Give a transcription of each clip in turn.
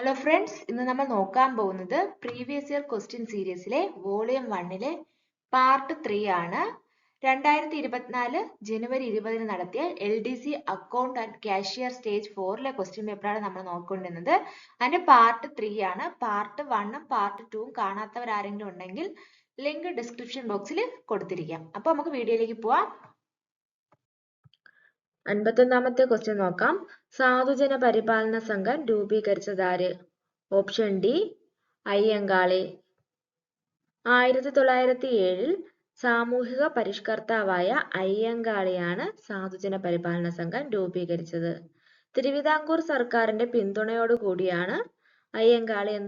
Hello friends, ഇന്ന് നമ്മൾ നോക്കാൻ പോകുന്നത് പ്രീവിയസ് ഇയർ ക്വസ്റ്റ്യൻ സീരീസിലെ വോളിയം 1 പാർട്ട് 3 ആണ്. 2024 ജനുവരി 20 നടത്തിയ LDC account and cashier stage 4 question പേപ്പറാണ് നമ്മൾ നോക്കിക്കൊണ്ടിരുന്നത്. അതിന്റെ പാർട്ട് 3 ആണ്. പാർട്ട് 1ഉം പാർട്ട് 2ഉം കാണാത്തവർ ആരെങ്കിലും ഉണ്ടെങ്കിൽ ലിങ്ക് ഡിസ്ക്രിപ്ഷൻ ബോക്സിൽ കൊടുത്തിരിക്കാം. അപ്പൊ നമുക്ക് വീഡിയോയിലേക്ക് പോവാം. 51ാമത്തെ ക്വസ്റ്റ്യൻ നോക്കാം. സാധുജന പരിപാലന സംഘം രൂപീകരിച്ചതാര്? Option D Ayyankali. 1907 സാമൂഹിക പരിഷ്കർത്താവായ അയ്യങ്കാളിയാണ് സാധുജന പരിപാലന സംഘം രൂപീകരിച്ചത്. തിരുവിതാംകൂർ സർക്കാരിന്റെ പിന്തുണയോടുകൂടിയാണ് അയ്യങ്കാളി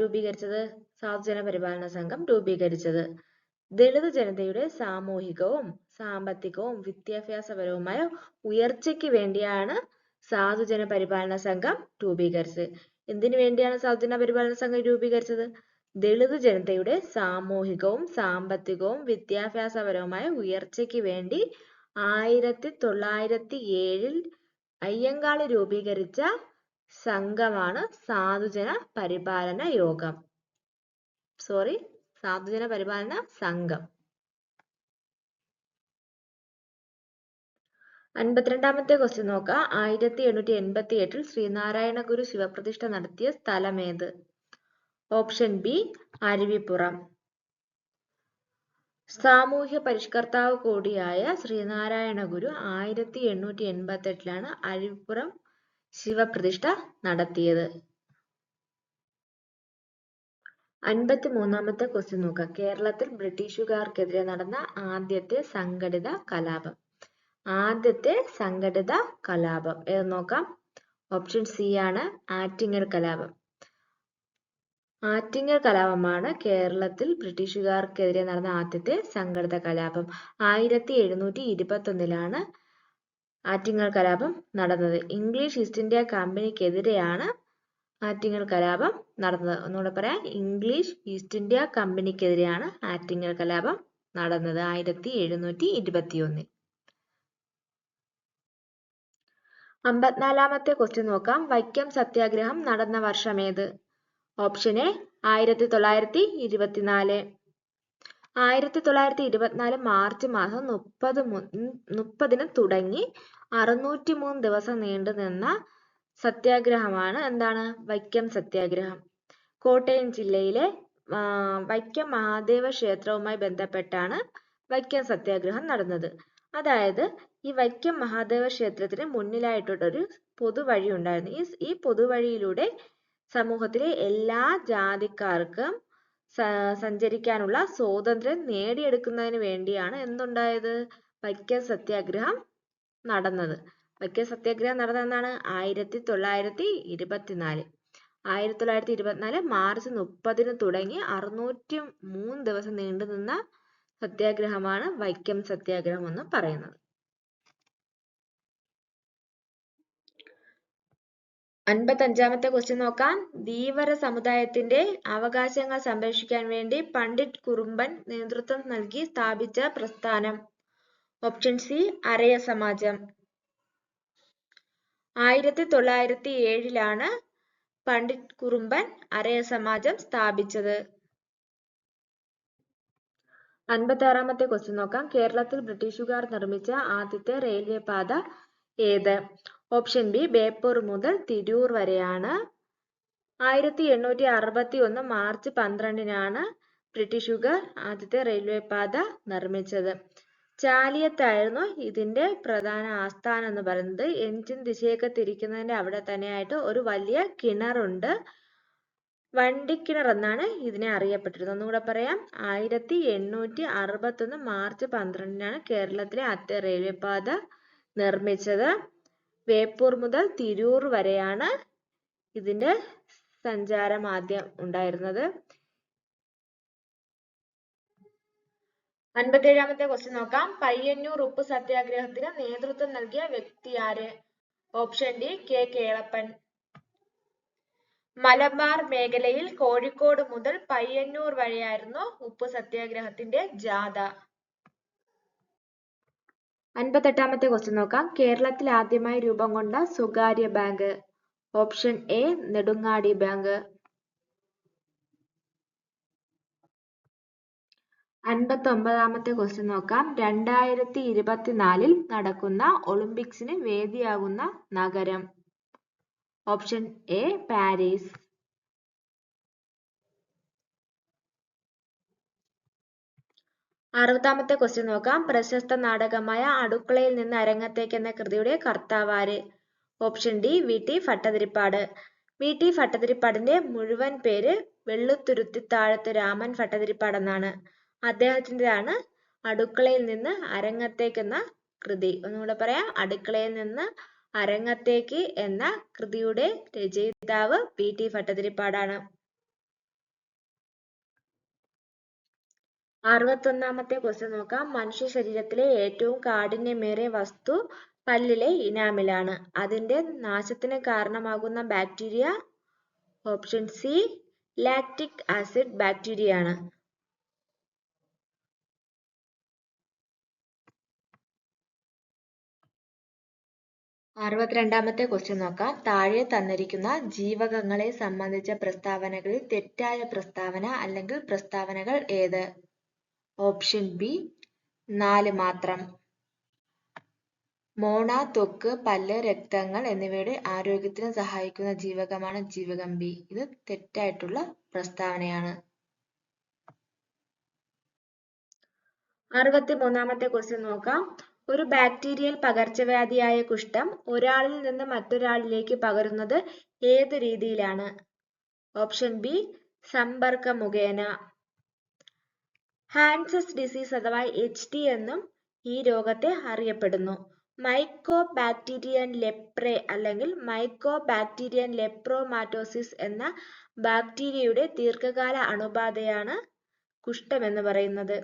രൂപീകരിച്ചത്? സാധുജന പരിപാലന സംഘം രൂപീകരിച്ചത്. ദളിത് ജനതയുടെ സാമൂഹികവും സാമ്പത്തികവും വിദ്യാഭ്യാസപരവുമായ ഉയർച്ചയ്ക്ക് വേണ്ടിയാണ് സാധുജന പരിപാലന സംഘം രൂപീകരിച്ചത്. എന്തിനു വേണ്ടിയാണ് സാധുജന പരിപാലന സംഘം രൂപീകരിച്ചത്? ദളിത് ജനതയുടെ സാമൂഹികവും സാമ്പത്തികവും വിദ്യാഭ്യാസപരവുമായ ഉയർച്ചയ്ക്ക് വേണ്ടി 1907 അയ്യങ്കാളി രൂപീകരിച്ച സംഘമാണ് സാധുജന പരിപാലന സംഘം. 52ാമത്തെ ക്വസ്റ്റ്യൻ നോക്കാം. 1888 ശ്രീനാരായണ ഗുരു ശിവപ്രതിഷ്ഠ നടത്തിയ സ്ഥലമേത്? Option B Aruvippuram. സാമൂഹ്യ പരിഷ്കർത്താവ് കൂടിയായ ശ്രീനാരായണ ഗുരു 1888 അരുവിപ്പുറം ശിവപ്രതിഷ്ഠ നടത്തിയത്. 53ാമത്തെ ക്വസ്റ്റ്യൻ നോക്കാം. കേരളത്തിൽ ബ്രിട്ടീഷുകാർക്കെതിരെ നടന്ന ആദ്യത്തെ സംഘടിത കലാപം ഏത് നോക്കാം. ഓപ്ഷൻ സി ആണ് ആറ്റിങ്ങൽ കലാപം. ആറ്റിങ്ങൽ കലാപമാണ് കേരളത്തിൽ ബ്രിട്ടീഷുകാർക്കെതിരെ നടന്ന ആദ്യത്തെ സംഘടിത കലാപം. 1721 ആറ്റിങ്ങൽ കലാപം നടന്നത്. ഇംഗ്ലീഷ് ഈസ്റ്റ് ഇന്ത്യ കമ്പനിക്കെതിരെയാണ് ആറ്റിങ്ങൽ കലാപം നടന്നത്. ഒന്നുകൂടെ പറയാം, ഇംഗ്ലീഷ് ഈസ്റ്റ് ഇന്ത്യ കമ്പനിക്കെതിരെയാണ് ആറ്റിങ്ങൽ കലാപം നടന്നത് 1721. 54ാമത്തെ ക്വസ്റ്റ്യൻ നോക്കാം. വൈക്കം സത്യാഗ്രഹം നടന്ന വർഷമേത്? Option A 1924. 1924 മാർച്ച് മാസം 30 തുടങ്ങി 603 ദിവസം നീണ്ടുനിന്ന സത്യാഗ്രഹമാണ് വൈക്കം സത്യാഗ്രഹം. കോട്ടയം ജില്ലയിലെ വൈക്കം മഹാദേവ ക്ഷേത്രവുമായി ബന്ധപ്പെട്ടാണ് വൈക്കം സത്യാഗ്രഹം നടന്നത്. അതായത് ഈ വൈക്കം മഹാദേവ ക്ഷേത്രത്തിന് മുന്നിലായിട്ടൊരു പൊതുവഴി ഉണ്ടായിരുന്നു. ഈ പൊതുവഴിയിലൂടെ സമൂഹത്തിലെ എല്ലാ ജാതിക്കാർക്കും സഞ്ചരിക്കാനുള്ള സ്വാതന്ത്ര്യം നേടിയെടുക്കുന്നതിന് വേണ്ടിയാണ് വൈക്കം സത്യാഗ്രഹം നടന്നത്. വൈക്കം സത്യാഗ്രഹം നടന്നതെന്നാണ് 1924. 1924 മാർച്ച് 30 തുടങ്ങി 603 ദിവസം നീണ്ടുനിന്ന സത്യാഗ്രഹമാണ് വൈക്കം സത്യാഗ്രഹം എന്ന് പറയുന്നത്. 55ാമത്തെ ക്വസ്റ്റ്യൻ നോക്കാം. ധീവര സമുദായത്തിന്റെ അവകാശങ്ങൾ സംരക്ഷിക്കാൻ വേണ്ടി പണ്ഡിറ്റ് കുറുമ്പൻ നേതൃത്വം നൽകി സ്ഥാപിച്ച പ്രസ്ഥാനം? ഓപ്ഷൻ സി അരയ സമാജം. 1907 പണ്ഡിറ്റ് കുറുമ്പൻ അരയ സമാജം സ്ഥാപിച്ചത്. 56ാമത്തെ ക്വസ്റ്റ്യൻ നോക്കാം. കേരളത്തിൽ ബ്രിട്ടീഷുകാർ നിർമ്മിച്ച ആദ്യത്തെ റെയിൽവേ പാത ഏത്? ഓപ്ഷൻ ബി ബേപ്പൂർ മുതൽ തിരൂർ വരെയാണ്. 1861 മാർച്ച് 12 ബ്രിട്ടീഷുകാർ ആദ്യത്തെ റെയിൽവേ പാത നിർമ്മിച്ചത്. ചാലിയത്തായിരുന്നു ഇതിന്റെ പ്രധാന ആസ്ഥാനം എന്ന് പറയുന്നത്. എഞ്ചിൻ ദിശയൊക്കെ തിരിക്കുന്നതിന്റെ അവിടെ തന്നെയായിട്ട് ഒരു വലിയ കിണറുണ്ട്. വണ്ടിക്കിണർ എന്നാണ് ഇതിനെ അറിയപ്പെട്ടിരുന്നത്. ഒന്നുകൂടെ പറയാം, 1861 മാർച്ച് 12 കേരളത്തിലെ ആദ്യത്തെ റെയിൽവേ പാത നിർമ്മിച്ചത്. ബേപ്പൂർ മുതൽ തിരൂർ വരെയാണ് ഇതിന്റെ സഞ്ചാരം ആദ്യം ഉണ്ടായിരുന്നത്. 57ാമത്തെ ക്വസ്റ്റ്യൻ നോക്കാം. പയ്യന്നൂർ ഉപ്പ് സത്യാഗ്രഹത്തിന് നേതൃത്വം നൽകിയ വ്യക്തി ആര്? Option D K Kelappan. Malabar മേഖലയിൽ കോഴിക്കോട് മുതൽ പയ്യന്നൂർ വരെയായിരുന്നു ഉപ്പ് സത്യാഗ്രഹത്തിന്റെ ജാഥ. 58ാമത്തെ ക്വസ്റ്റ്യൻ നോക്കാം. കേരളത്തിൽ ആദ്യമായി രൂപം കൊണ്ട സ്വകാര്യ bank? Option A Nedungadi bank. 59ാമത്തെ ക്വസ്റ്റ്യൻ നോക്കാം. 2024 നടക്കുന്ന ഒളിമ്പിക്സിന് വേദിയാകുന്ന നഗരം. Option A Paris. 60ാമത്തെ ക്വസ്റ്റ്യൻ നോക്കാം. പ്രശസ്ത നാടകമായ അടുക്കളയിൽ നിന്ന് അരങ്ങത്തേക്ക് എന്ന കൃതിയുടെ കർത്താവാര്? Option D V T. Bhattathiripad. V T. ഭട്ടതിരിപ്പാടിന്റെ മുഴുവൻ പേര് വെള്ളുത്തുരുത്തിത്താഴത്ത് രാമൻ ഭട്ടതിരിപ്പാട് എന്നാണ്. അദ്ദേഹത്തിൻ്റെതാണ് അടുക്കളയിൽ നിന്ന് അരങ്ങത്തേക്ക് എന്ന കൃതി. ഒന്നുകൂടെ പറയാം, അടുക്കളയിൽ നിന്ന് അരങ്ങത്തേക്ക് എന്ന കൃതിയുടെ രചയിതാവ് വി.ടി. ഭട്ടതിരിപ്പാടാണ്. 61ാമത്തെ ക്വസ്റ്റ്യൻ നോക്കാം. മനുഷ്യ ശരീരത്തിലെ ഏറ്റവും കാഠിന്യമേറിയ വസ്തു പല്ലിലെ ഇനാമിലാണ്. അതിന്റെ നാശത്തിന് കാരണമാകുന്ന bacteria? Option C lactic acid bacteria ആണ്. 62ാമത്തെ ക്വസ്റ്റ്യൻ നോക്കാം. താഴെ തന്നിരിക്കുന്ന ജീവകങ്ങളെ സംബന്ധിച്ച പ്രസ്താവനകളിൽ തെറ്റായ പ്രസ്താവന അല്ലെങ്കിൽ പ്രസ്താവനകൾ ഏത്? ഓപ്ഷൻ ബി 4 മാത്രം. മോണ, ത്വക്ക്, പല്ല്, രക്തങ്ങൾ എന്നിവയുടെ ആരോഗ്യത്തിന് സഹായിക്കുന്ന ജീവകമാണ് ജീവകം ബി. ഇത് തെറ്റായിട്ടുള്ള പ്രസ്താവനയാണ്. 63ാമത്തെ ക്വസ്റ്റ്യൻ നോക്കാം. ഒരു ബാക്ടീരിയൽ പകർച്ചവ്യാധിയായ കുഷ്ഠം ഒരാളിൽ നിന്ന് മറ്റൊരാളിലേക്ക് പകരുന്നത് ഏത് രീതിയിലാണ്? ഓപ്ഷൻ ബി സമ്പർക്കം മുഖേന. ഹാൻസസ് ഡിസീസ് അഥവാ HT എന്നും ഈ രോഗത്തെ അറിയപ്പെടുന്നു. മൈക്കോബാക്ടീരിയൻ ലെപ്രെ അല്ലെങ്കിൽ മൈക്കോബാക്ടീരിയൻ ലെപ്രോമാറ്റോസിസ് എന്ന ബാക്ടീരിയയുടെ ദീർഘകാല അണുബാധയാണ് കുഷ്ഠം എന്ന് പറയുന്നത്.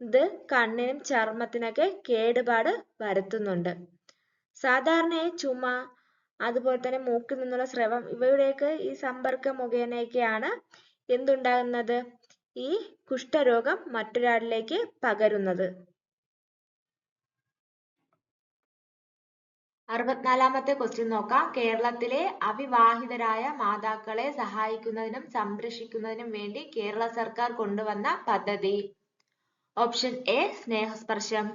ഇത് കണ്ണിനും ചർമ്മത്തിനൊക്കെ കേടുപാട് വരുത്തുന്നുണ്ട്. സാധാരണയായി ചുമ, അതുപോലെ തന്നെ മൂക്കിൽ നിന്നുള്ള സ്രവം ഇവയുടെയൊക്കെ ഈ സമ്പർക്കം മുഖേനയൊക്കെയാണ് എന്തുണ്ടാകുന്നത്? ഈ കുഷ്ഠരോഗം മറ്റൊരാളിലേക്ക് പകരുന്നത്. 64ാമത്തെ ക്വസ്റ്റ്യൻ നോക്കാം. കേരളത്തിലെ അവിവാഹിതരായ മാതാക്കളെ സഹായിക്കുന്നതിനും സംരക്ഷിക്കുന്നതിനും വേണ്ടി കേരള സർക്കാർ കൊണ്ടുവന്ന പദ്ധതി. ഓപ്ഷൻ എ സ്നേഹസ്പർശം.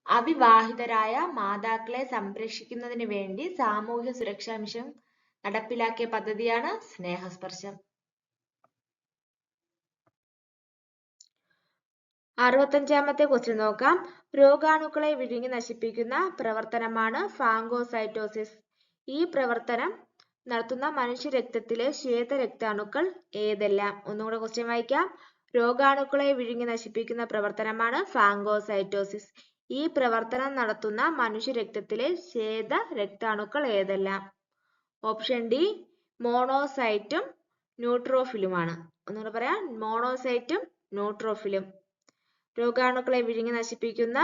അവിവാഹിതരായ മാതാക്കളെ സംരക്ഷിക്കുന്നതിന് വേണ്ടി സാമൂഹ്യ സുരക്ഷാ മിഷൻ നടപ്പിലാക്കിയ പദ്ധതിയാണ് സ്നേഹസ്പർശം. 65ാമത്തെ ക്വസ്റ്റ്യൻ നോക്കാം. രോഗാണുക്കളെ വിഴുങ്ങി നശിപ്പിക്കുന്ന പ്രവർത്തനമാണ് ഫാഗോസൈറ്റോസിസ്. ഈ പ്രവർത്തനം നടത്തുന്ന മനുഷ്യ രക്തത്തിലെ ശ്വേതരക്താണുക്കൾ ഏതെല്ലാം? ഒന്നുകൂടെ ക്വസ്റ്റ്യൻ വായിക്കാം. രോഗാണുക്കളെ വിഴുങ്ങി നശിപ്പിക്കുന്ന പ്രവർത്തനമാണ് ഫാഗോസൈറ്റോസിസ്. ഈ പ്രവർത്തനം നടത്തുന്ന മനുഷ്യ രക്തത്തിലെ ശ്വേത രക്താണുക്കൾ ഏതെല്ലാം? ഓപ്ഷൻ ഡി മോണോസൈറ്റും ന്യൂട്രോഫിലുമാണ്. ഒന്നുകൂടെ പറയാം, മോണോസൈറ്റും ന്യൂട്രോഫിലും. രോഗാണുക്കളെ വിഴുങ്ങി നശിപ്പിക്കുന്ന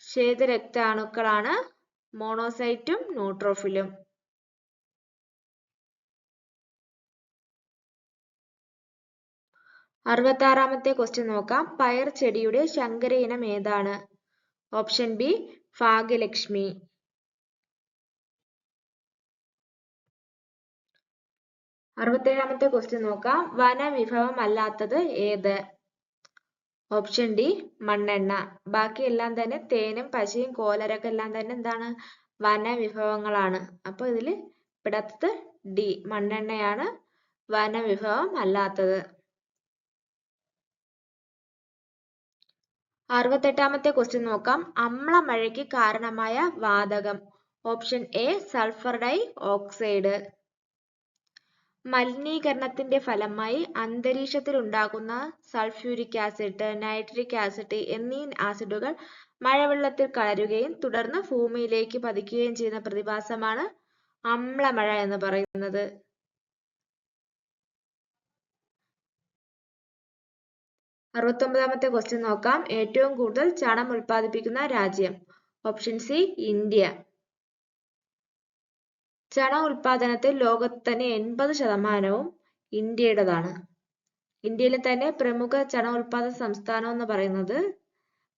ശ്വേതരക്താണുക്കളാണ് മോണോസൈറ്റും ന്യൂട്രോഫിലും. 66ാമത്തെ ക്വസ്റ്റ്യൻ നോക്കാം. പയർ ചെടിയുടെ ശങ്കര ഇനം ഏതാണ്? Option B Bhagyalakshmi. 67ാമത്തെ ക്വസ്റ്റ്യൻ നോക്കാം. വനവിഭവം അല്ലാത്തത് ഏത്? ഓപ്ഷൻ ഡി മണ്ണെണ്ണ. ബാക്കിയെല്ലാം തന്നെ തേനും പശയും കോലരൊക്കെ എല്ലാം തന്നെ എന്താണ്? വനവിഭവങ്ങളാണ്. അപ്പോൾ ഇതിൽ പെടാത്തത് ഡി മണ്ണെണ്ണയാണ് വനവിഭവം അല്ലാത്തത്. 68ാമത്തെ ക്വസ്റ്റ്യൻ നോക്കാം. അമ്ലമഴയ്ക്ക് കാരണമായ വാതകം. Option A sulphur dioxide. മലിനീകരണത്തിന്റെ ഫലമായി അന്തരീക്ഷത്തിൽ ഉണ്ടാകുന്ന സൾഫ്യൂരിക് ആസിഡ്, നൈട്രിക് ആസിഡ് എന്നീ ആസിഡുകൾ മഴവെള്ളത്തിൽ കലരുകയും തുടർന്ന് ഭൂമിയിലേക്ക് പതിക്കുകയും ചെയ്യുന്ന പ്രതിഭാസമാണ് അമ്ലമഴ എന്ന് പറയുന്നത്. 69ാമത്തെ ക്വസ്റ്റ്യൻ നോക്കാം. ഏറ്റവും കൂടുതൽ ചണം ഉൽപ്പാദിപ്പിക്കുന്ന രാജ്യം. Option C India. ചണ ഉൽപാദനത്തിൽ ലോകത്ത് തന്നെ 80% ഇന്ത്യയുടേതാണ്. ഇന്ത്യയിലെ തന്നെ പ്രമുഖ ചണ ഉൽപാദന സംസ്ഥാനം എന്ന് പറയുന്നത്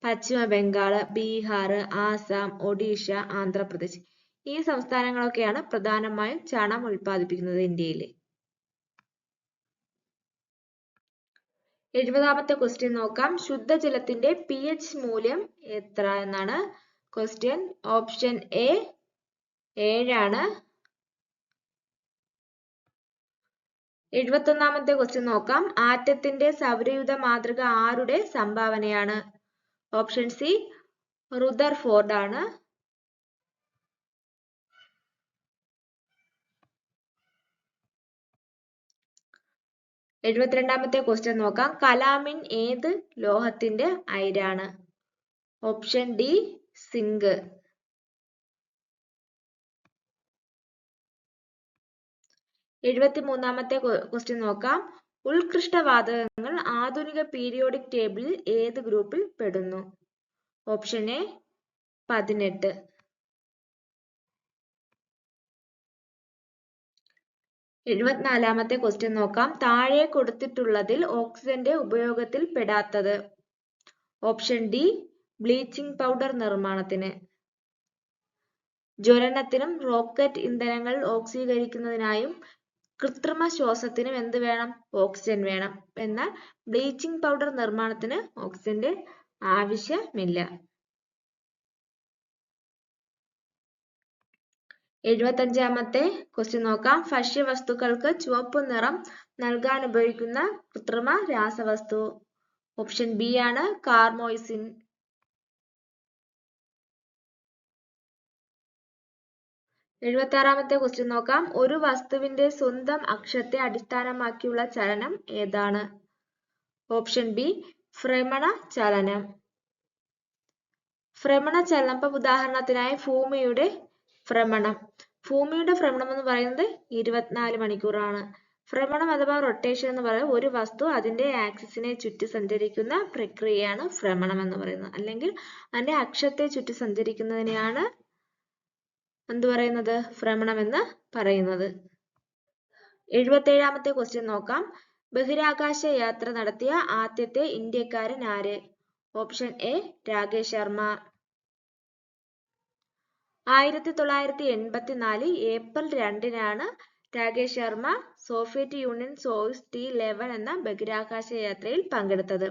പശ്ചിമ ബംഗാൾ, ബീഹാർ, ആസാം, ഒഡീഷ, ആന്ധ്രാപ്രദേശ്. ഈ സംസ്ഥാനങ്ങളൊക്കെയാണ് പ്രധാനമായും ചണം ഉൽപ്പാദിപ്പിക്കുന്നത് ഇന്ത്യയിൽ. 70ാമത്തെ ക്വസ്റ്റ്യൻ നോക്കാം. ശുദ്ധജലത്തിന്റെ pH മൂല്യം എത്ര എന്നാണ് ക്വസ്റ്റ്യൻ. ഓപ്ഷൻ എ 7 ആണ്. 71ാമത്തെ ക്വസ്റ്റ്യൻ നോക്കാം. ആറ്റത്തിന്റെ സൗരയൂഥ മാതൃക ആരുടെ സംഭാവനയാണ്? ഓപ്ഷൻ സി റുദർഫോർഡ് ആണ്. 72ാമത്തെ ക്വസ്റ്റ്യൻ നോക്കാം. കലാമിൻ ഏത് ലോഹത്തിന്റെ അയിരാണ്? Option D zinc. 73ാമത്തെ ക്വസ്റ്റ്യൻ നോക്കാം. ഉത്കൃഷ്ടവാതകങ്ങൾ ആധുനിക പീരിയോഡിക് ടേബിളിൽ ഏത് ഗ്രൂപ്പിൽ പെടുന്നു? Option A 18. 74ാമത്തെ ക്വസ്റ്റ്യൻ നോക്കാം. താഴെ കൊടുത്തിട്ടുള്ളതിൽ ഓക്സിജന്റെ ഉപയോഗത്തിൽ പെടാത്തത്? ഓപ്ഷൻ ഡി ബ്ലീച്ചിങ് പൗഡർ നിർമ്മാണത്തിന്. ജ്വലനത്തിനും റോക്കറ്റ് ഇന്ധനങ്ങൾ ഓക്സീകരിക്കുന്നതിനായും കൃത്രിമ ശ്വാസത്തിനും എന്ത് വേണം? ഓക്സിജൻ വേണം. എന്നാൽ ബ്ലീച്ചിങ് പൗഡർ നിർമ്മാണത്തിന് ഓക്സിജന്റെ ആവശ്യമില്ല. 75ാമത്തെ ക്വസ്റ്റ്യൻ നോക്കാം. ഭക്ഷ്യവസ്തുക്കൾക്ക് ചുവപ്പ് നിറം നൽകാൻ ഉപയോഗിക്കുന്ന കൃത്രിമ രാസവസ്തു? ഓപ്ഷൻ ബി ആണ് കാർമോയിസിൻ. 76ാമത്തെ ക്വസ്റ്റ്യൻ നോക്കാം. ഒരു വസ്തുവിന്റെ സ്വന്തം അക്ഷത്തെ അടിസ്ഥാനമാക്കിയുള്ള ചലനം ഏതാണ്? ഓപ്ഷൻ ബി ഭ്രമണ ചലനം. ഭ്രമണ ചലനം ഇപ്പൊ ഉദാഹരണത്തിനായി ഭൂമിയുടെ ഭ്രമണം എന്ന് പറയുന്നത് 24 മണിക്കൂറാണ്. ഭ്രമണം അഥവാ റൊട്ടേഷൻ എന്ന് പറയുന്നത് ഒരു വസ്തു അതിന്റെ ആക്സിസിനെ ചുറ്റി സഞ്ചരിക്കുന്ന പ്രക്രിയയാണ് ഭ്രമണം എന്ന് പറയുന്നത്. അല്ലെങ്കിൽ അതിന്റെ അക്ഷത്തെ ചുറ്റി സഞ്ചരിക്കുന്നതിനെയാണ് എന്ത് പറയുന്നത്? ഭ്രമണം എന്ന് പറയുന്നത്. 77ാമത്തെ ക്വസ്റ്റ്യൻ നോക്കാം. ബഹിരാകാശ യാത്ര നടത്തിയ ആദ്യത്തെ ഇന്ത്യക്കാരൻ ആര്? Option A Rakesh Sharma. 1984 April 2-നാണ് Rakesh Sharma Soviet Union Soyuz T-11 എന്ന ബഹിരാകാശ യാത്രയിൽ പങ്കെടുത്തത്.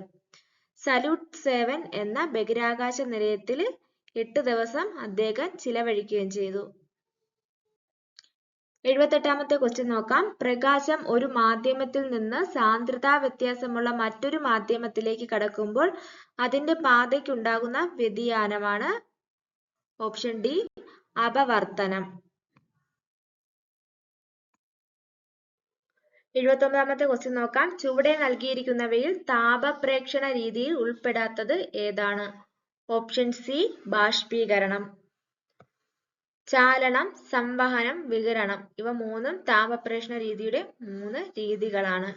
സല്യൂട്ട് 7 എന്ന ബഹിരാകാശ നിലയത്തിൽ 8 ദിവസം അദ്ദേഹം ചിലവഴിക്കുകയും ചെയ്തു. 78ാമത്തെ ക്വസ്റ്റ്യൻ നോക്കാം. പ്രകാശം ഒരു മാധ്യമത്തിൽ നിന്ന് സാന്ദ്രതാ വ്യത്യാസമുള്ള മറ്റൊരു മാധ്യമത്തിലേക്ക് കടക്കുമ്പോൾ അതിന്റെ പാതയ്ക്കുണ്ടാകുന്ന വ്യതിയാനമാണ്? ഓപ്ഷൻ ഡി അപവർത്തനം. 79ാമത്തെ ക്വസ്റ്റ്യൻ നോക്കാം. ചുവടെ നൽകിയിരിക്കുന്നവയിൽ താപപ്രേക്ഷണ രീതിയിൽ ഉൾപ്പെടാത്തത് ഏതാണ്? Option C ബാഷ്പീകരണം. ചാലനം, സംവഹനം, വികിരണം ഇവ മൂന്നും താപപ്രേഷണ രീതിയുടെ 3 രീതികളാണ്.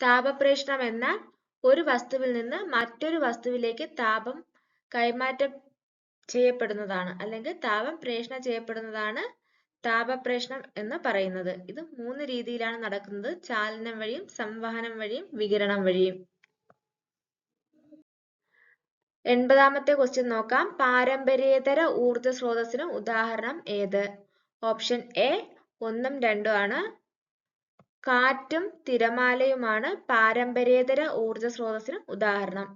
താപപ്രേഷണം എന്നാൽ ഒരു വസ്തുവിൽ നിന്ന് മറ്റൊരു വസ്തുവിലേക്ക് താപം കൈമാറ്റം ചെയ്യപ്പെടുന്നതാണ് അല്ലെങ്കിൽ താപം പ്രേഷണം ചെയ്യപ്പെടുന്നതാണ് താപപ്രേഷണം എന്ന് പറയുന്നത്. ഇത് 3 രീതിയിലാണ് നടക്കുന്നത്. ചാലനം വഴിയും, സംവഹനം വഴിയും, വികിരണം വഴിയും. 80ാമത്തെ ക്വസ്റ്റ്യൻ നോക്കാം. പാരമ്പര്യേതര ഊർജ സ്രോതസ്സിന് ഉദാഹരണം ഏത്? ഓപ്ഷൻ എ 1 ഉം 2 ആണ്. കാറ്റും തിരമാലയുമാണ് പാരമ്പര്യേതര ഊർജ സ്രോതസ്സിന് ഉദാഹരണം.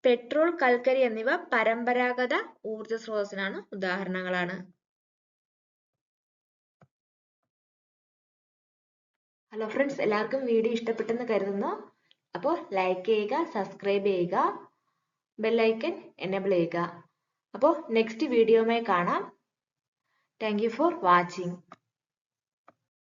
പെട്രോൾ, കൽക്കരി എന്നിവ പരമ്പരാഗത ഊർജ സ്രോതസ്സിനാണ് ഉദാഹരണങ്ങളാണ്. ഹലോ ഫ്രണ്ട്സ്, എല്ലാവർക്കും വീഡിയോ ഇഷ്ടപ്പെട്ടെന്ന് കരുതുന്നു. അപ്പോൾ ലൈക്ക് ചെയ്യുക, സബ്സ്ക്രൈബ് ചെയ്യുക, ബെല്ലൈക്കൻ എനേബിൾ ചെയ്യുക. അപ്പോൾ നെക്സ്റ്റ് വീഡിയോയുമായി കാണാം. Thank you for watching.